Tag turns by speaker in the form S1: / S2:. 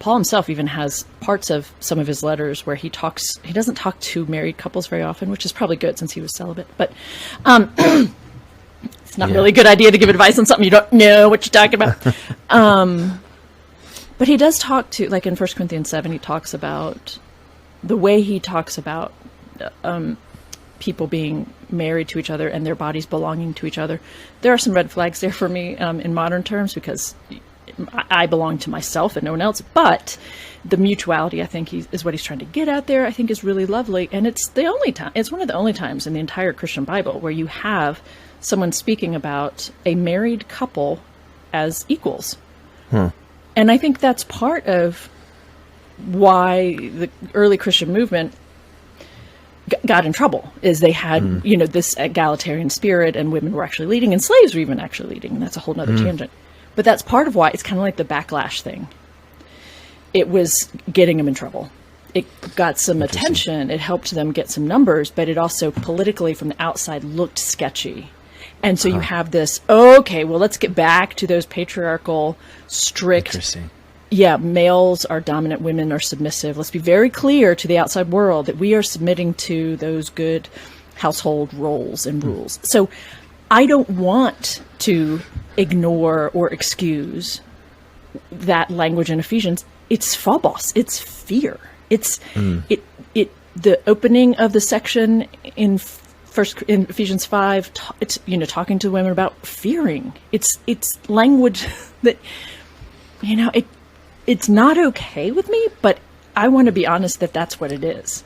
S1: Paul himself even has parts of some of his letters where he doesn't talk to married couples very often, which is probably good since he was celibate. But it's not really a good idea to give advice on something you don't know what you're talking about. But he does talk to, like in 1 Corinthians 7, he talks about the way he talks about people being married to each other and their bodies belonging to each other. There are some red flags there for me in modern terms, because I belong to myself and no one else. But the mutuality, I think, is what he's trying to get at there, I think is really lovely. And it's one of the only times in the entire Christian Bible where you have someone speaking about a married couple as equals. And I think that's part of why the early Christian movement got in trouble, is they had, this egalitarian spirit, and women were actually leading, and slaves were even actually leading. And that's a whole nother tangent. But that's part of why it's kind of like the backlash thing. It was getting them in trouble. It got some attention. It helped them get some numbers, but it also politically from the outside looked sketchy. And so you have this, okay, well, let's get back to those patriarchal, strict, males are dominant, women are submissive. Let's be very clear to the outside world that we are submitting to those good household roles and rules. So I don't want to ignore or excuse that language in Ephesians. It's phobos. It's fear. It's the opening of the section in Ephesians 5. It's talking to women about fearing. It's language that it's not okay with me, but I want to be honest that that's what it is.